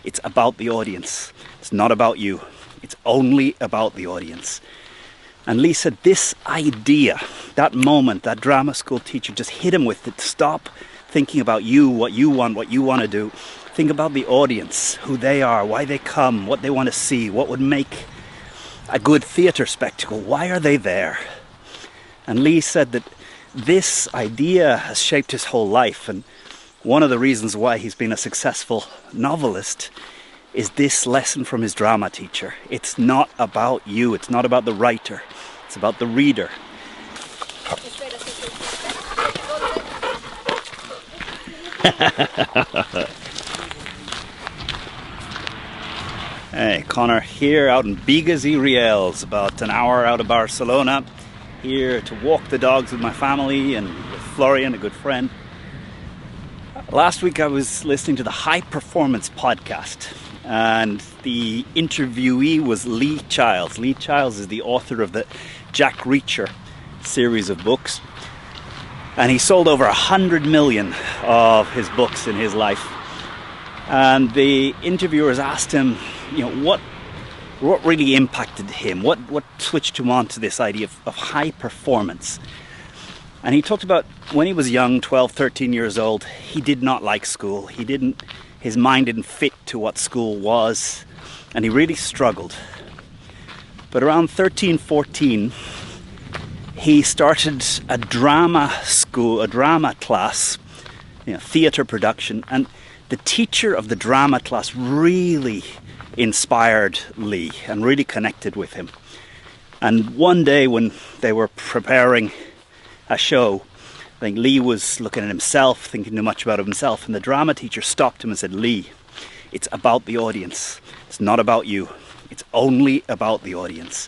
It's about the audience. It's not about you. It's only about the audience. And Lee said this idea, that moment, that drama school teacher just hit him with it. Stop thinking about you, what you want to do. Think about the audience, who they are, why they come, what they want to see, what would make a good theatre spectacle. Why are they there? And Lee said that this idea has shaped his whole life, and one of the reasons why he's been a successful novelist is this lesson from his drama teacher. It's not about you, it's not about the writer, it's about the reader. Hey, Conor here out in Bigues y Riels, about an hour out of Barcelona, here to walk the dogs with my family and with Florian, a good friend. Last week I was listening to the High Performance podcast, and the interviewee was Lee Childs. Lee Childs is the author of the Jack Reacher series of books, and he sold over 100 million of his books in his life. And the interviewers asked him, what really impacted him, what switched him on to this idea of high performance. And he talked about when he was young, 12, 13 years old, he did not like school. His mind didn't fit to what school was, and he really struggled. But around 13, 14, he started a drama school, a drama class, theatre production, and the teacher of the drama class really inspired Lee and really connected with him. And one day when they were preparing a show, I think Lee was looking at himself, thinking too much about himself, and the drama teacher stopped him and said, "Lee, it's about the audience. It's not about you. It's only about the audience."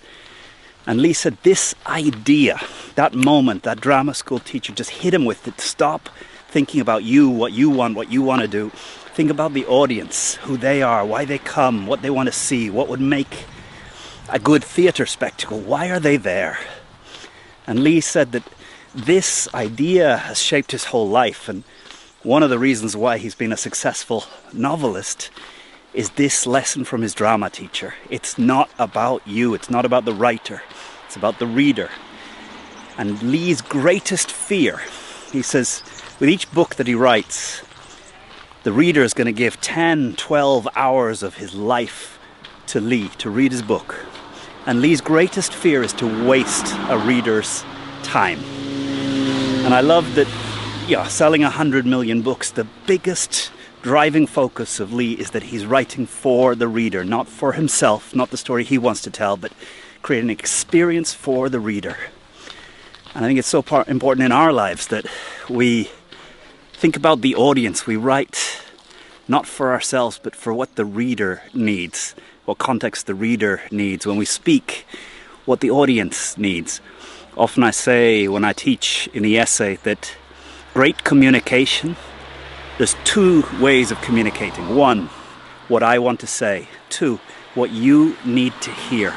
And Lee said this idea, that moment, that drama school teacher just hit him with it. Stop thinking about you, what you want to do. Think about the audience, who they are, why they come, what they want to see, what would make a good theatre spectacle. Why are they there? And Lee said that this idea has shaped his whole life, and one of the reasons why he's been a successful novelist is this lesson from his drama teacher. It's not about you, it's not about the writer, it's about the reader. And Lee's greatest fear, he says, with each book that he writes, the reader is going to give 10, 12 hours of his life to Lee to read his book. And Lee's greatest fear is to waste a reader's time. And I love that, selling 100 million books, the biggest driving focus of Lee is that he's writing for the reader, not for himself, not the story he wants to tell, but create an experience for the reader. And I think it's so important in our lives that we think about the audience. We write not for ourselves, but for what the reader needs, what context the reader needs. When we speak, what the audience needs. Often I say when I teach in IESE that great communication, there's two ways of communicating. One, what I want to say. Two, what you need to hear.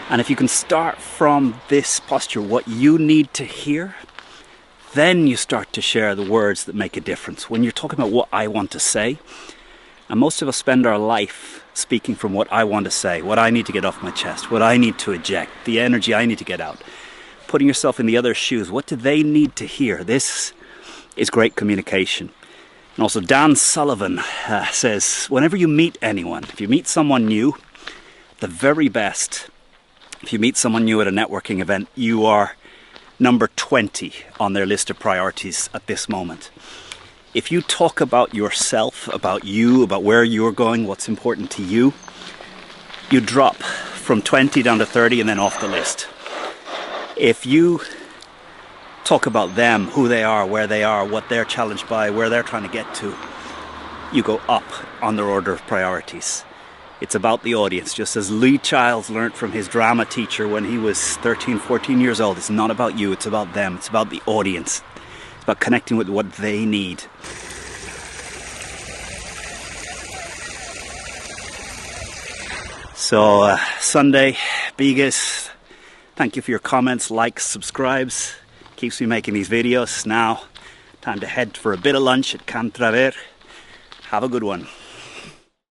And if you can start from this posture, what you need to hear, then you start to share the words that make a difference. When you're talking about what I want to say, and most of us spend our life speaking from what I want to say, what I need to get off my chest, what I need to eject, the energy I need to get out. Putting yourself in the other's shoes, what do they need to hear? This is great communication. And also Dan Sullivan says, whenever you meet anyone, if you meet someone new, the very best, if you meet someone new at a networking event, you are number 20 on their list of priorities at this moment. If you talk about yourself, about you, about where you're going, what's important to you, you drop from 20 down to 30 and then off the list. If you talk about them, who they are, where they are, what they're challenged by, where they're trying to get to, you go up on their order of priorities. It's about the audience, just as Lee Childs learned from his drama teacher when he was 13, 14 years old. It's not about you, it's about them, it's about the audience. It's about connecting with what they need. So, Sunday, Bigues, thank you for your comments, likes, subscribes. Keeps me making these videos. Now, time to head for a bit of lunch at Can Traver. Have a good one.